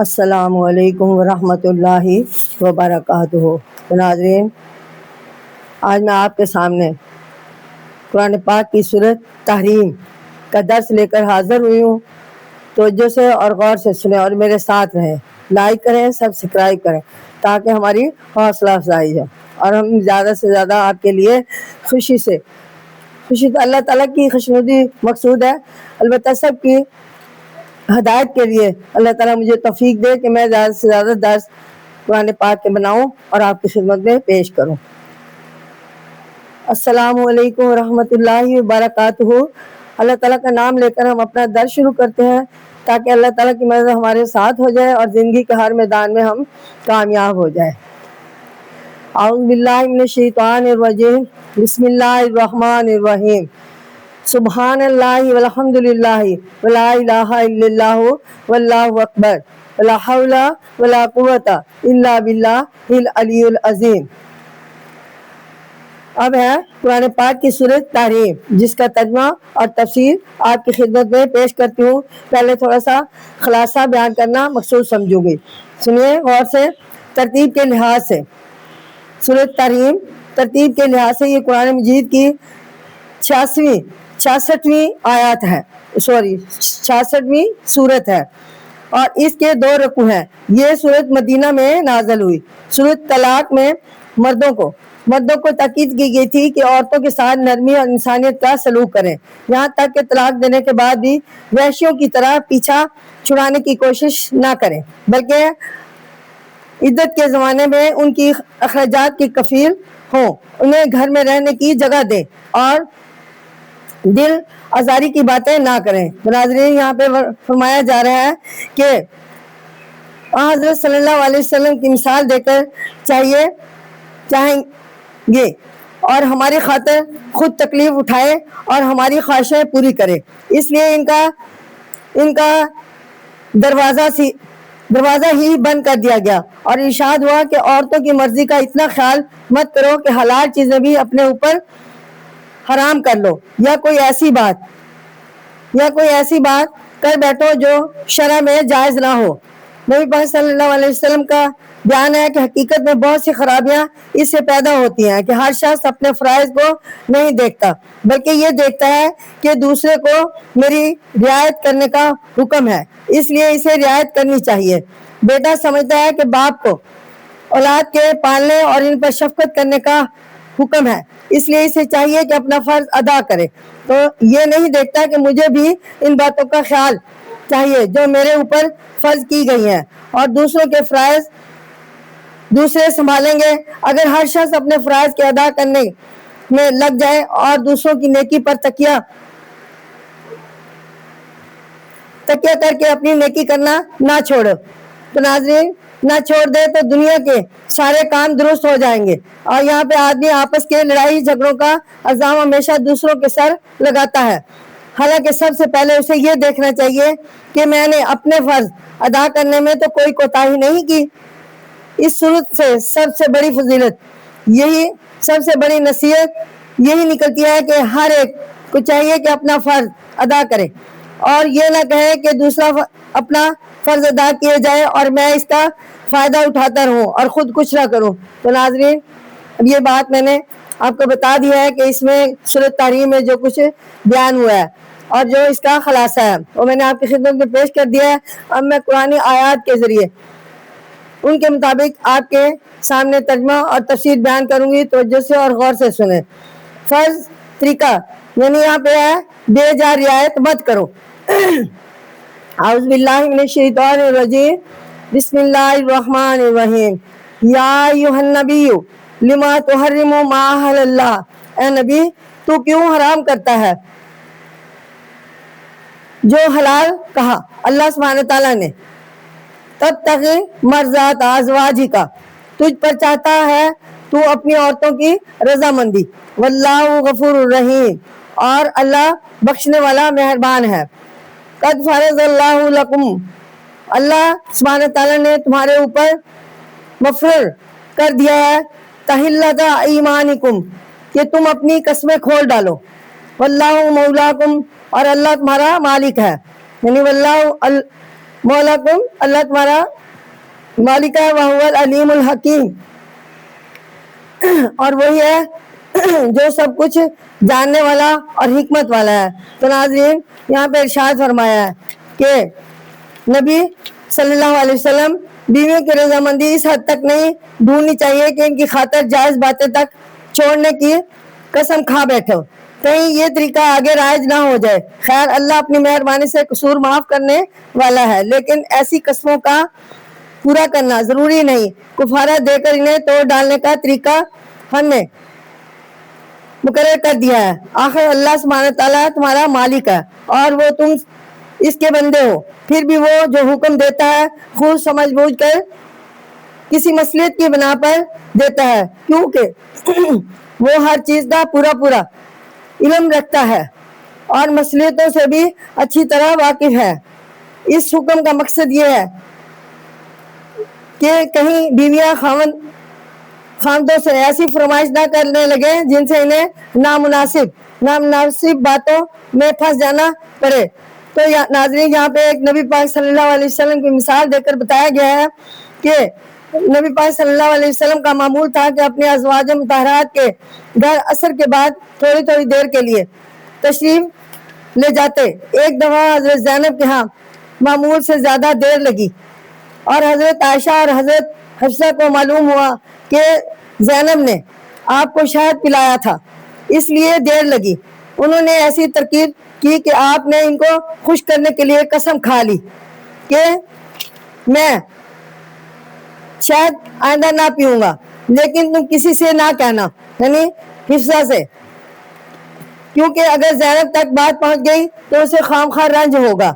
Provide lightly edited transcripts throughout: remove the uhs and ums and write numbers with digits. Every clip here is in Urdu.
السلام علیکم ورحمۃ اللہ وبرکاتہ۔ تو ناظرین، آج میں آپ کے سامنے قرآن پاک کی سورۃ تحریم کا درس لے کر حاضر ہوئی ہوں۔ توجہ سے اور غور سے سنیں اور میرے ساتھ رہیں، لائک کریں، سبسکرائب کریں تاکہ ہماری حوصلہ افزائی ہو اور ہم زیادہ سے زیادہ آپ کے لیے خوشی تو اللہ تعالیٰ کی خوشنودی مقصود ہے، البتہ سب کی ہدایت کے لیے اللہ تعالیٰ مجھے توفیق دے کہ میں زیادہ سے زیادہ درس قرآن پاک کے بناؤں اور آپ کی خدمت میں پیش کروں۔ السلام علیکم ورحمۃ اللہ وبرکاتہ۔ اللہ تعالیٰ کا نام لے کر ہم اپنا درس شروع کرتے ہیں تاکہ اللہ تعالیٰ کی مدد ہمارے ساتھ ہو جائے اور زندگی کے ہر میدان میں ہم کامیاب ہو جائے۔ اعوذ باللہ من الشیطان الرجیم، بسم اللہ الرحمن الرحیم۔ سبحان اللہ والحمد للہ ولا الہ الا اللہ واللہ اکبر ولا حول ولا قوۃ الا باللہ العلی العظیم۔ اب ہے قرآن پاک کی سورۃ تحریم، جس کا ترجمہ اور تفسیر آپ کی خدمت میں پیش کرتی ہوں۔ پہلے تھوڑا سا خلاصہ بیان کرنا مقصود سمجھوں گی، سنیے غور سے۔ ترتیب کے لحاظ سے سورۃ تحریم، ترتیب کے لحاظ سے یہ قرآن مجید کی 66ویں آیات ہے، 66ویں سورت ہے اور اس کے 2 رکوع ہیں۔ یہ سورت مدینہ میں نازل ہوئی۔ سورت طلاق میں مردوں کو تاکید کی گئی تھی کہ عورتوں کے ساتھ نرمی اور انسانیت کا سلوک کریں، یہاں تک کہ طلاق دینے کے بعد بھی وحشیوں کی طرح پیچھا چھڑانے کی کوشش نہ کریں، بلکہ عدت کے زمانے میں ان کی اخراجات کی کفیل ہوں، انہیں گھر میں رہنے کی جگہ دیں اور دل آزاری کی باتیں نہ کریں۔ ناظرین، یہاں پہ فرمایا جا رہا ہے کہ حضرت صلی اللہ علیہ وسلم کی مثال دے کر چاہیں گے اور ہماری خاطر خود تکلیف اٹھائے اور ہماری خواہشیں پوری کرے، اس لیے ان کا دروازہ ہی بند کر دیا گیا اور ارشاد ہوا کہ عورتوں کی مرضی کا اتنا خیال مت کرو کہ حلال چیزیں بھی اپنے اوپر حرام کر لو یا کوئی ایسی بات کر بیٹھو جو شرع میں جائز نہ ہو۔ نبی پاک صلی اللہ علیہ وسلم کا بیان ہے کہ حقیقت میں بہت سی خرابیاں اس سے پیدا ہوتی ہیں کہ ہر شخص اپنے فرائض کو نہیں دیکھتا، بلکہ یہ دیکھتا ہے کہ دوسرے کو میری رعایت کرنے کا حکم ہے، اس لیے اسے رعایت کرنی چاہیے۔ بیٹا سمجھتا ہے کہ باپ کو اولاد کے پالنے اور ان پر شفقت کرنے کا حکم ہے، اس لیے اسے چاہیے کہ اپنا فرض ادا کرے، تو یہ نہیں دیکھتا کہ مجھے بھی ان باتوں کا خیال چاہیے جو میرے اوپر فرض کی گئی ہیں اور دوسروں کے فرائض دوسرے سنبھالیں گے۔ اگر ہر شخص اپنے فرائض کے ادا کرنے میں لگ جائے اور دوسروں کی نیکی پر تکیہ کر کے اپنی نیکی کرنا نہ چھوڑے تو ناظرین نہ چھوڑ دے تو دنیا کے سارے کام درست ہو جائیں گے۔ اور یہاں پہ آدمی آپس کے لڑائی جھگڑوں کا الزام ہمیشہ دوسروں کے سر لگاتا ہے، حالانکہ سب سے پہلے اسے یہ دیکھنا چاہیے کہ میں نے اپنے فرض ادا کرنے میں تو کوئی کوتاہی نہیں کی۔ اس صورت سے سب سے بڑی فضیلت سب سے بڑی نصیحت یہی نکلتی ہے کہ ہر ایک کو چاہیے کہ اپنا فرض ادا کرے اور یہ نہ کہے کہ دوسرا اپنا فرض ادا کیے جائے اور میں اس کا فائدہ اٹھاتا رہوں اور خود کچھ نہ کروں۔ تو ناظرین، اب یہ بات میں نے آپ کو بتا دی ہے کہ اس میں سورۃ تحریم میں جو کچھ بیان ہوا ہے اور جو اس کا خلاصہ ہے وہ میں نے آپ کی خدمت میں پیش کر دیا ہے۔ اب میں قرآن آیات کے ذریعے ان کے مطابق آپ کے سامنے ترجمہ اور تفسیر بیان کروں گی، توجہ سے اور غور سے سنیں۔ فرض طریقہ یعنی یہاں پہ ہے بے جا رعایت مت کرو۔ اعوذ باللہ من الشیطان الرجیم، بسم اللہ الرحمن الرحیم۔ یا ایھا النبی لما تحرم ما احل اللہ، اے نبی تو کیوں حرام کرتا ہے جو حلال کہا اللہ سبحانہ تعالیٰ نے، تب تک مرضات ازواجی کا، تجھ پر چاہتا ہے تو اپنی عورتوں کی رضامندی، واللہ غفور الرحیم، اور اللہ بخشنے والا مہربان ہے۔ قد فرض اللہ لکم، اللہ سبحانہ تعالیٰ نے تمہارے اوپر مفرر کر دیا ہے تحلۃ ایمانکم، کہ تم اپنی قسمیں کھول ڈالو، واللہ مولاکم، اور اللہ تمہارا مالک ہے، یعنی واللہ مولاکم، اللہ تمہارا مالک ہے، وہو العلیم الحکیم، اور وہی ہے جو سب کچھ جاننے والا اور حکمت والا ہے۔ تو ناظرین یہاں پہ ارشاد فرمایا ہے کہ نبی صلی اللہ علیہ وسلم بیویوں کی رضامندی اس حد تک نہیں ڈھونڈنی چاہیے کہ ان کی خاطر جائز باتیں تک چھوڑنے کی قسم کھا بیٹھو، کہیں یہ طریقہ آگے رائج نہ ہو جائے۔ خیر اللہ اپنی مہربانی سے قصور معاف کرنے والا ہے، لیکن ایسی قسموں کا پورا کرنا ضروری نہیں۔ کفارہ دے کر انہیں توڑ ڈالنے کا طریقہ ہم نے مقرر کر دیا ہے۔ آخر اللہ سبحانہ تعالیٰ تمہارا مالک ہے اور وہ تم اس کے بندے ہو، پھر بھی وہ جو حکم دیتا ہے خود سمجھ بوجھ کر کسی مصلحت کی بنا پر دیتا ہے، کیونکہ وہ ہر چیز کا پورا علم رکھتا ہے اور مصلحتوں سے بھی اچھی طرح واقف ہے۔ اس حکم کا مقصد یہ ہے کہ کہیں بیویاں خاندوں سے ایسی فرمائش نہ کرنے لگے جن سے انہیں نامناسب باتوں میں پھنس جانا پڑے۔ تو ناظرین یہاں پہ ایک نبی پاک صلی اللہ علیہ وسلم کی مثال دے کر بتایا گیا ہے کہ نبی پاک صلی اللہ علیہ وسلم کا معمول تھا کہ اپنے ازواج مطہرات کے گھر عصر کے بعد تھوڑی دیر کے لیے تشریف لے جاتے۔ ایک دفعہ حضرت زینب کے ہاں معمول سے زیادہ دیر لگی اور حضرت عائشہ اور حضرت حفصہ کو معلوم ہوا کہ زینب نے آپ کو شہد پلایا تھا، اس لیے دیر لگی۔ انہوں نے ایسی ترکیب کی کہ آپ نے ان کو خوش کرنے کے لیے قسم کھا لی کہ میں شاید آئندہ نہ پیوں گا، لیکن تم کسی سے نہ کہنا، یعنی حفصہ سے، کیونکہ اگر زینب تک بات پہنچ گئی تو اسے خامخواہ رنج ہوگا۔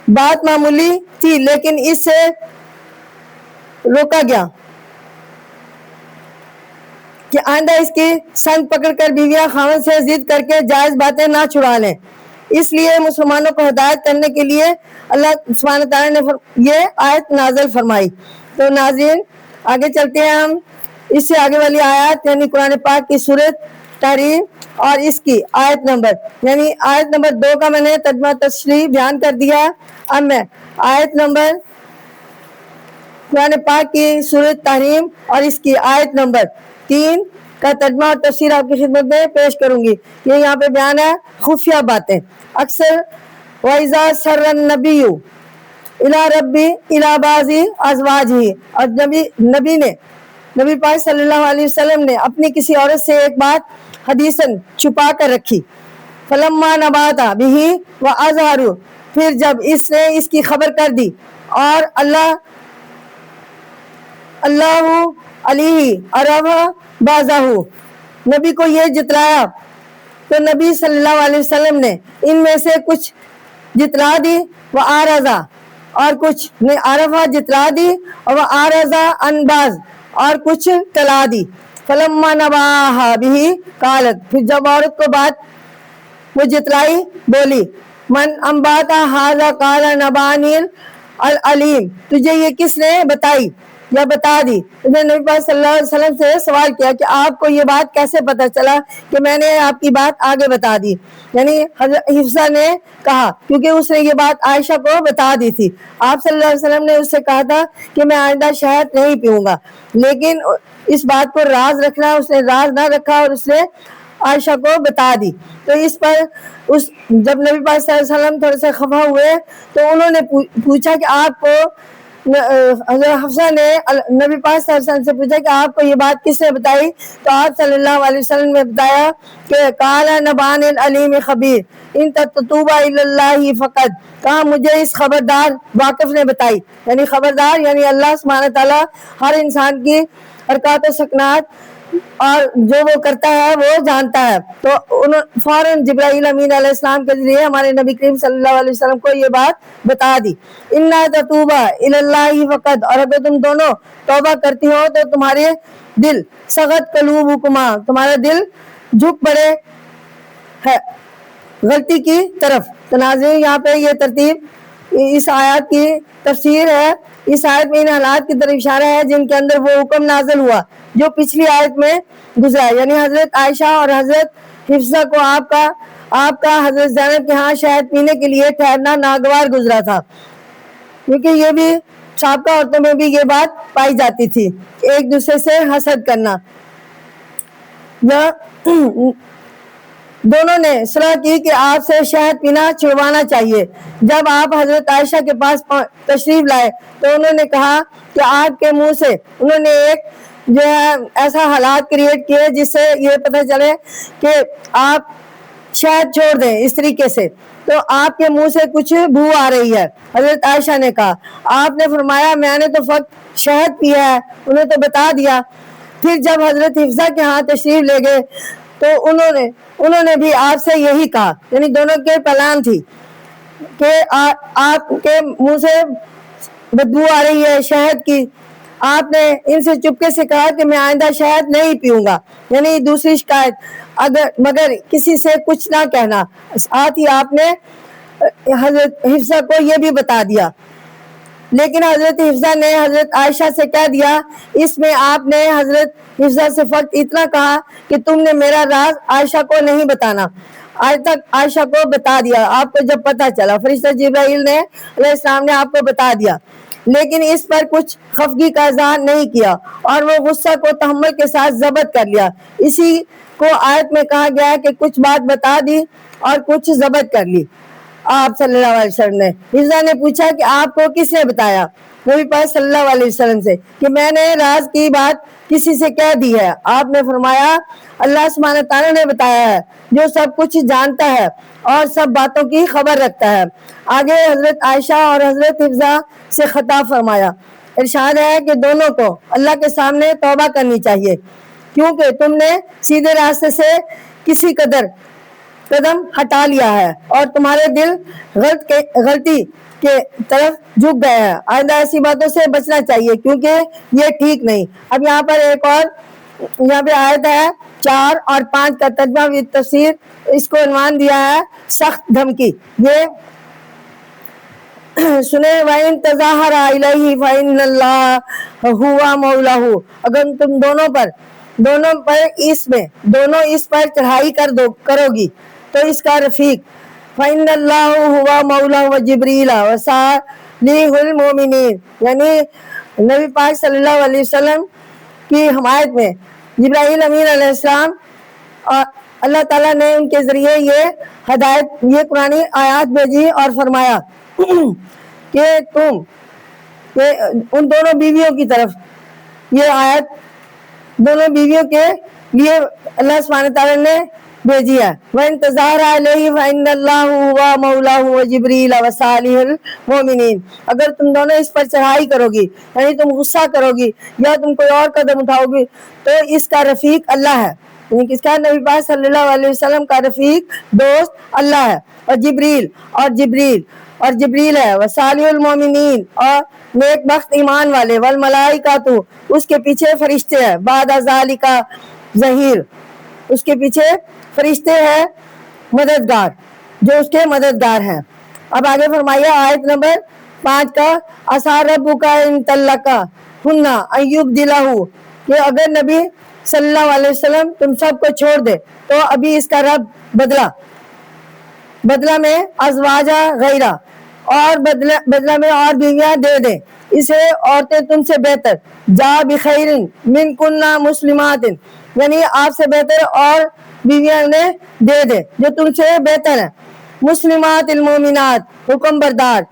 بات معمولی تھی لیکن اس سے روکا گیا کہ آئندہ اس کی سنگ پکڑ کر بیویاں خاوند سے ضد کر کے جائز باتیں نہ چھڑا لیں۔ اس لیے مسلمانوں کو ہدایت کرنے کے لیے اللہ سبحانہ تعالیٰ نے یہ آیت نازل فرمائی۔ تو ناظرین آگے چلتے ہیں ہم، اس سے آگے والی آیات یعنی قرآن پاک کی سورۃ تحریم اور اس کی آیت نمبر یعنی آیت نمبر 2 کا میں نے ترجمہ تشریح بیان کر دیا ہے۔ اب میں آیت نمبر قرآن پاک کی سورۃ تحریم اور اس کی آیت نمبر 3 کا ترجمہ اور تفسیر آپ کی خدمت میں پیش کروں گی۔ یہ یہاں پہ بیان ہے خفیہ باتیں۔ اکثر وَإِذَا سَرَّ النَّبِيُّ إِلَى رَبِّهِ إِلَى بَعْضِ أَزْوَاجِهِ، اور نبی پاک صلی اللہ علیہ وسلم نے اپنی کسی عورت سے ایک بات حدیثاً چھپا کر رکھی۔ فَلَمَّا نَبَأَ بِهِ وَأَظْهَرَهُ، پھر جب اس نے اس کی خبر کر دی اور اللہ علیہ عرفہ بازہ، نبی کو یہ جتلایا تو نبی صلی اللہ علیہ وسلم نے ان میں سے کچھ جتلا دی، وہ آرزہ، اور کچھ نے عرفہ جتلا دی، اور وہ آرزہ انباز، اور کچھ ٹلا دی۔ فلما نباہا بھی قالت، پھر جب عورت کو بات وہ جتلائی بولی، من انباتا ھذا قال نبانی العلیم، تجھے یہ کس نے بتائی یا بتا دی؟ نبی پاک صلی اللہ علیہ وسلم سے سوال کیا کہ آپ کو یہ بات کیسے پتہ چلا کہ میں نے آپ کی بات آگے بتا دی؟ یعنی حضرت حفصہ نے کہا کیونکہ اس نے یہ بات عائشہ کو بتا دی تھی۔ آپ صلی اللہ علیہ وسلم نے اس سے کہا تھا کہ میں آئندہ شہد نہیں پیوں گا، لیکن اس بات کو راز رکھنا اس نے راز نہ رکھا اور اس نے عائشہ کو بتا دی۔ تو اس پر جب نبی پاک صلی اللہ علیہ وسلم تھوڑے سے خفا ہوئے تو انہوں نے پوچھا کہ آپ کو، حضرت حفصہ نے نبی پاک صلی اللہ علیہ وسلم سے پوچھا کہ آپ کو یہ بات کس نے بتائی؟ تو آپ صلی اللہ علیہ وسلم نے بتایا کہ قال نبان العلیم خبیر ان تتوبا الی اللہ فقط، کہا مجھے اس خبردار واقف نے بتائی، یعنی خبردار یعنی اللہ سبحانہ تعالیٰ ہر انسان کی حرکات و سکنات اور جو وہ کرتا ہے وہ جانتا ہے. تو فوراً جبرائیل امین علیہ السلام کے ذریعے ہمارے نبی کریم صلی اللہ علیہ وسلم کو یہ بات بتا دی. اِنَّا تَتُوبَا إِلَى اللَّهِ فَقَدْ، اور اگر تم دونوں توبہ کرتی ہو تو تمہارے دل سغت قلوبکما، تمہارا دل جھک پڑے ہے غلطی کی طرف. تو ناظرین یہاں پہ یہ ترتیب اس آیات کی تفسیر ہے. اس آیت میں ان حالات کی طرف اشارہ ہے جن کے اندر وہ حکم نازل ہوا جو پچھلی آیت میں گزرا، یعنی حضرت عائشہ اور حضرت حفصہ کو آپ کا حضرت زینب کے ہاں شہد پینے کے لیے ٹھہرنا ناگوار گزرا تھا، کیونکہ یہ بھی سابقہ عورتوں میں بھی یہ بات پائی جاتی تھی، ایک دوسرے سے حسد کرنا. دونوں نے صلاح کی کہ آپ سے شہد پینا چھڑوانا چاہیے. جب آپ حضرت عائشہ کے پاس تشریف لائے تو انہوں نے کہا کہ آپ کے منہ سے انہوں نے ایک جو ہے ایسا حالات کریٹ کیے جس سے یہ پتہ چلے کہ آپ شہد چھوڑ دیں اس طریقے سے. تو آپ کے منہ سے کچھ بو آ رہی ہے. حضرت عائشہ نے کہا، آپ نے فرمایا میں نے تو فقط شہد پیا ہے. انہیں تو بتا دیا. پھر جب حضرت حفصہ کے ہاں تشریف لے گئے تو انہوں نے بھی آپ سے یہی کہا، یعنی دونوں کے پلان تھی کہ آپ کے منہ سے بدبو آ رہی ہے شہد کی. آپ نے ان سے چپکے سے کہا کہ میں آئندہ شہد نہیں پیوں گا، یعنی دوسری شکایت، مگر کسی سے کچھ نہ کہنا. ساتھ ہی آپ نے حضرت حفصہ کو یہ بھی بتا دیا. لیکن حضرت حفصہ نے حضرت عائشہ سے کہہ دیا، اس میں آپ نے حضرت حفصہ سے فقط اتنا کہا کہ تم نے میرا راز عائشہ کو نہیں بتانا. آج تک عائشہ کو بتا دیا، آپ کو جب پتہ چلا فرشتہ جبرائیل نے علیہ السلام نے آپ کو بتا دیا، لیکن اس پر کچھ خفگی کا اظہار نہیں کیا اور وہ غصہ کو تحمل کے ساتھ ضبط کر لیا. اسی کو آیت میں کہا گیا ہے کہ کچھ بات بتا دی اور کچھ ضبط کر لی. آپ صلی اللہ علیہ وسلم نے حفصہ نے پوچھا کہ آپ کو کس نے بتایا نبی پاک صلی اللہ علیہ وسلم سے کہ میں نے راز کی بات کسی سے کہہ دی ہے؟ آپ نے فرمایا اللہ سبحانہ تعالیٰ نے بتایا ہے جو سب کچھ جانتا ہے اور سب باتوں کی خبر رکھتا ہے. آگے حضرت عائشہ اور حضرت حفصہ سے خطاب فرمایا. ارشاد ہے کہ دونوں کو اللہ کے سامنے توبہ کرنی چاہیے کیونکہ تم نے سیدھے راستے سے کسی قدم ہٹا لیا ہے اور تمہارے دل غلطی کے طرف جھک گئے ہیں. آئندہ ایسی باتوں سے بچنا چاہیے کیونکہ یہ ٹھیک نہیں. اب یہاں پر ایک اور یہاں پہ آیت ہے 4 اور 5 کا ترجمہ و تفسیر، اس کو عنوان دیا ہے سخت دھمکی. یہ سنے وَإِن تَظَاهَرَ عَلَيْهِ فَإِنَّ اللَّهَ هُوَ مَوْلَاهُ، اگر تم دونوں پر دونوں اس پر چڑھائی کرو گی تو اس کا رفیق فَإِنَّ اللَّهَ هُوَ مَوْلَاهُ وَجِبْرِيلَ وَصَالِحُ الْمُؤْمِنِينَ، یعنی نبی پاک صلی اللہ علیہ وسلم کی حمایت میں جبرائیل امین علیہ السلام اور اللہ تعالیٰ نے ان کے ذریعے یہ ہدایت، یہ قرآنی آیات بھیجی اور فرمایا کہ ان دونوں بیویوں کی طرف یہ آیت دونوں بیویوں کے لیے اللہ سبحانہ تعالیٰ نے بھیجی ہے. وَإِن تَظَاهَرَ عَلَيْهِ فَإِنَّ اللَّهَ هُوَ مَوْلَاهُ وَجِبْرِيلَ وَصَالِحُ الْمُؤْمِنِينَ، اگر تم دونوں اس پر چڑھائی کرو گی یعنی تم غصہ کرو گی یا تم کوئی اور قدم اٹھاؤ گی تو اس کا رفیق اللہ ہے، یعنی کس کا؟ نبی پاک صلی اللہ علیہ وسلم کا رفیق دوست اللہ ہے. اور جبریل ہے. وصالح المومنین، اور نیک بخت ایمان والے. والملائکۃ، اس کے پیچھے فرشتے ہیں. بعد ذالک ظہیر، اس کے پیچھے فرشتے ہیں مددگار جو اس کے مددگار ہیں. اب آگے فرمائیے آیت نمبر 5 کا عسیٰ ربک ان طلقہن ان یبدلہ، کہ اگر نبی صلی اللہ علیہ وسلم تم سب کو چھوڑ دے تو ابھی اس کا رب بدلہ میں ازواجہ غیرہ، اور بدلہ میں اور بیویاں دے دیں اسے عورتیں تم سے بہتر. جا بخیر من کننا مسلمات، یعنی آپ سے بہتر اور بیویاں نے دے دے جو تم سے بہتر ہیں. مسلمات المومنات، حکم بردار،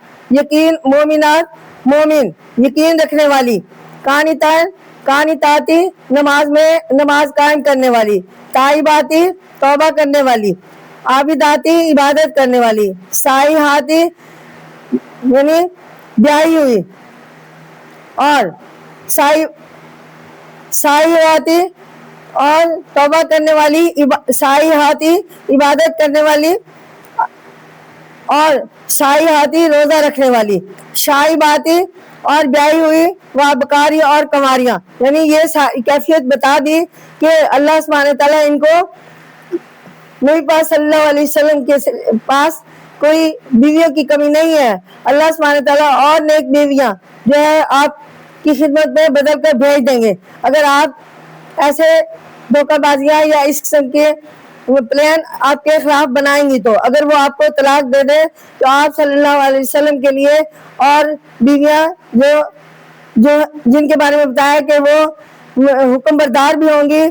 مومن یقین رکھنے والی. قانتاتی، نماز قائم کرنے والی. تائباتی، توبہ کرنے والی. عابداتی، عبادت کرنے والی. سائحاتی، یعنی بیاہی ہوئی. اور سائحاتی، اور توبہ کرنے والی، صالحاتی عبادت کرنے والی، اور صالحاتی روزہ رکھنے والی، شائباتی اور بیاہی ہوئی، وابکاری اور کنواریاں. یعنی یہ کیفیت بتا دی کہ اللہ سبحانہ تعالیٰ ان کو، نبی پاک صلی اللہ علیہ وسلم کے پاس کوئی بیویوں کی کمی نہیں ہے. اللہ سبحانہ تعالیٰ اور نیک بیویاں جو ہے آپ کی خدمت میں بدل کر بھیج دیں گے. اگر آپ ایسے دھوکہ بازیاں یا اس قسم کے پلان آپ کے خلاف بنائیں گی، تو اگر وہ آپ کو طلاق دے دے تو آپ صلی اللہ علیہ وسلم کے لیے اور بیویاں جو جن کے بارے میں بتایا کہ وہ حکم بردار بھی ہوں گی،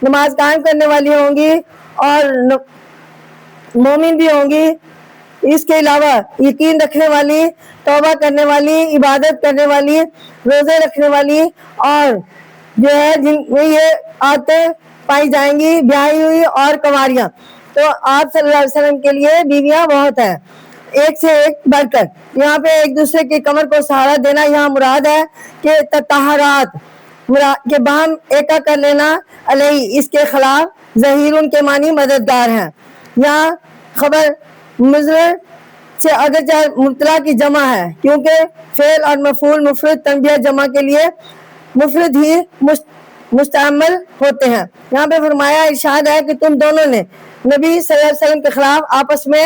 نماز قائم کرنے والی ہوں گی اور مومن بھی ہوں گی، اس کے علاوہ یقین رکھنے والی، توبہ کرنے والی، عبادت کرنے والی، روزے رکھنے والی، اور جو ہے جن میں یہ عادتیں پائی جائیں گی، بیاہی ہوئی اور کنواریاں. تو آپ صلی اللہ علیہ وسلم کے لیے بیویاں بہت ہیں، ایک سے ایک بڑھ کر. یہاں پہ ایک دوسرے کی کمر کو سہارا دینا یہاں مراد ہے کہ تطہرات کے باہم ایکا کر لینا، علیہ اس کے خلاف، ظہیرن کے معنی مددگار ہیں. یہاں خبر مضمر سے اگرچہ مبتلا کی جمع ہے، کیونکہ فعل اور مفعول مفرد تنبیہ جمع کے لیے مفرد ہی مستعمل ہوتے ہیں. یہاں پہ فرمایا، ارشاد ہے کہ تم دونوں نے نبی صلی اللہ علیہ وسلم کے خلاف آپس میں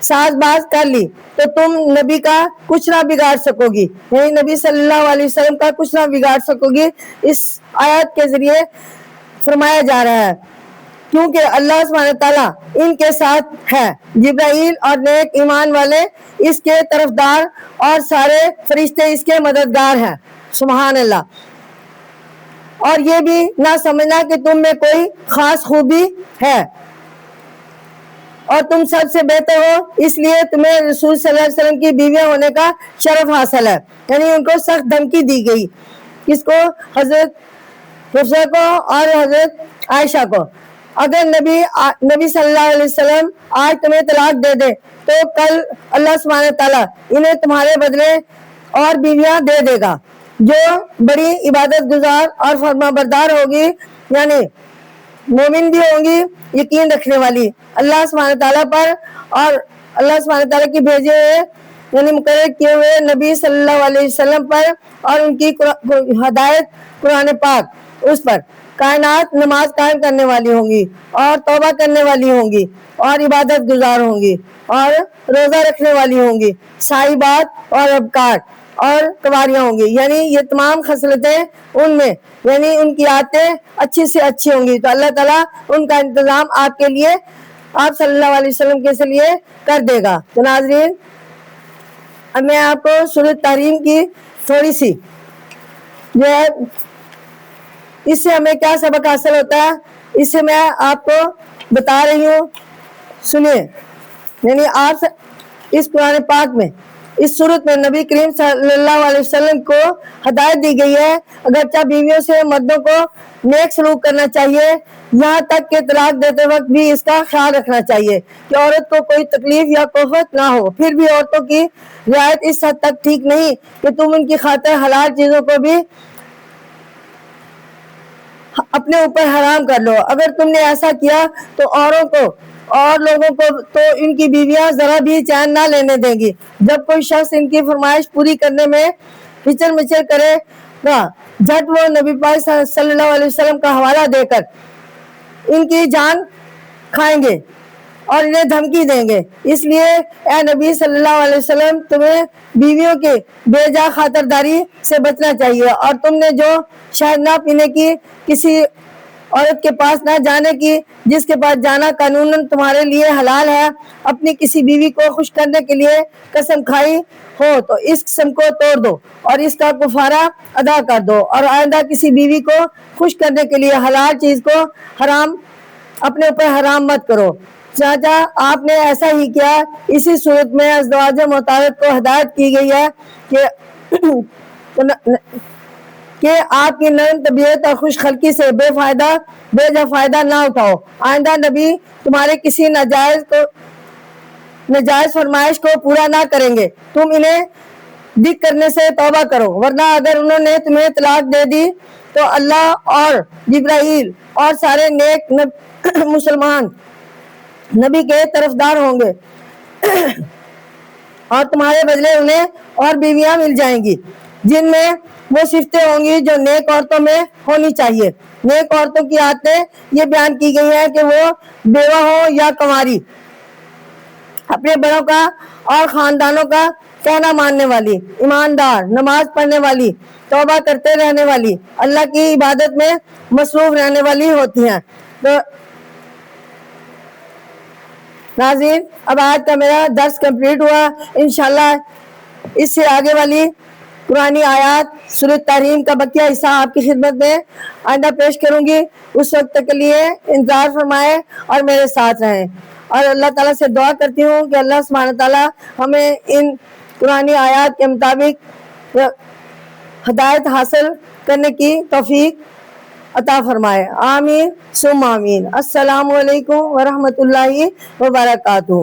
ساز باز کر لی تو تم نبی کا کچھ نہ بگاڑ سکو گی، یعنی نبی صلی اللہ علیہ وسلم کا کچھ نہ بگاڑ سکو گی. اس آیت کے ذریعے فرمایا جا رہا ہے کیونکہ اللہ سبحانہ تعالیٰ ان کے ساتھ ہے، جبرائیل اور نیک ایمان والے اس کے طرفدار اور سارے فرشتے اس کے مددگار ہیں. سبحان اللہ. اور یہ بھی نہ سمجھنا کہ تم میں کوئی خاص خوبی ہے اور تم سب سے بہتر ہو، اس لیے تمہیں رسول صلی اللہ علیہ وسلم کی بیویاں ہونے کا شرف حاصل ہے. یعنی ان کو سخت دھمکی دی گئی، کس کو؟ حضرت حفصہ کو اور حضرت عائشہ کو. اگر نبی صلی اللہ علیہ وسلم آج تمہیں طلاق دے دے تو کل اللہ سبحانہ تعالیٰ انہیں تمہارے بدلے اور بیویاں دے دے گا جو بڑی عبادت گزار اور فرما بردار ہوگی، یعنی مومن بھی ہوں گی، یقین رکھنے والی اللہ سبحانہ تعالیٰ پر اور اللہ سبحانہ تعالیٰ کی بھیجے ہوئے یعنی مقرر کیے ہوئے نبی صلی اللہ علیہ وسلم پر اور ان کی ہدایت قرآن پاک اس پر. کائنات نماز قائم کرنے والی ہوں گی اور توبہ کرنے والی ہوں گی اور عبادت گزار ہوں گی اور روزہ رکھنے والی ہوں گی، صائبات اور ابکار اور کنواریاں ہوں گی. یعنی یہ تمام خصلتیں ان میں، یعنی ان کی عادتیں اچھی سے اچھی ہوں گی. تو اللہ تعالیٰ ان کا انتظام آپ کے لیے، آپ صلی اللہ علیہ وسلم کے لیے کر دے گا. تو ناظرین، اب میں آپ کو سورۃ تحریم کی تھوڑی سی جو ہے اس سے ہمیں کیا سبق حاصل ہوتا ہے اس سے میں آپ کو بتا رہی ہوں. سنیے، یعنی آپ اس قرآن پاک میں اس صورت میں نبی کریم صلی اللہ علیہ وسلم کو ہدایت دی گئی ہے اگرچہ بیویوں سے مردوں کو نیک سلوک کرنا چاہیے، یہاں تک کہ طلاق دیتے وقت بھی اس کا خیال رکھنا چاہیے کہ عورت کو کوئی تکلیف یا کوفت نہ ہو. پھر بھی عورتوں کی رعایت اس حد تک ٹھیک نہیں کہ تم ان کی خاطر حلال چیزوں کو بھی اپنے اوپر حرام کر لو. اگر تم نے ایسا کیا تو اوروں کو اور لوگوں کو تو ان کی بیویاں ذرا بھی چین نہ لینے دیں گی. جب کوئی شخص ان کی فرمائش پوری کرنے میں ہچر مچر کرے گا، جھٹ وہ نبی پاک صلی اللہ علیہ وسلم کا حوالہ دے کر ان کی جان کھائیں گے اور انہیں دھمکی دیں گے. اس لیے اے نبی صلی اللہ علیہ وسلم، تمہیں بیویوں کے بے جا خاطرداری سے بچنا چاہیے اور تم نے جو شہد نہ پینے کی، کسی عورت کے پاس نہ جانے کی جس کے پاس جانا قانوناً تمہارے لیے حلال ہے، اپنی کسی بیوی کو خوش کرنے کے لیے قسم کھائی ہو تو اس قسم کو توڑ دو اور اس کا کفارہ ادا کر دو، اور آئندہ کسی بیوی کو خوش کرنے کے لیے حلال چیز کو حرام اپنے اوپر حرام مت کرو. چاچا آپ نے ایسا ہی کیا. اسی صورت میں ازواج مطہرات کو ہدایت کی گئی ہے کہ آپ کی نرم طبیعت اور خوش خلقی سے بے جا فائدہ نہ اٹھاؤ. آئندہ نبی تمہارے کسی ناجائز فرمائش کو پورا نہ کریں گے. تم انہیں دکھ کرنے سے توبہ کرو، ورنہ اگر انہوں نے تمہیں طلاق دے دی تو اللہ اور جبرائیل اور سارے نیک مسلمان نبی کے طرفدار ہوں گے اور تمہارے بدلے انہیں اور بیویاں مل جائیں گی جن میں وہ صفتیں ہوں گی جو نیک عورتوں میں ہونی چاہیے۔ نیک عورتوں کی عادتیں یہ بیان کی گئی ہیں کہ وہ بیوہ ہو یا کنواری، اپنے بڑوں کا اور خاندانوں کا کہنا ماننے والی، ایماندار، نماز پڑھنے والی، توبہ کرتے رہنے والی، اللہ کی عبادت میں مصروف رہنے والی ہوتی ہیں۔ تو ناظرین، اب آج کا میرا درس کمپلیٹ ہوا، انشاءاللہ اس سے آگے والی قرآنی آیات سورۃ تحریم کا بقیہ حصہ آپ کی خدمت میں آئندہ پیش کروں گی۔ اس وقت تک کے لیے انتظار فرمائیں اور میرے ساتھ رہیں، اور اللہ تعالیٰ سے دعا کرتی ہوں کہ اللہ سبحانہ تعالیٰ ہمیں ان قرآنی آیات کے مطابق ہدایت حاصل کرنے کی توفیق عطا فرمائے، آمین ثم آمین۔ السلام علیکم ورحمۃ اللہ وبرکاتہ۔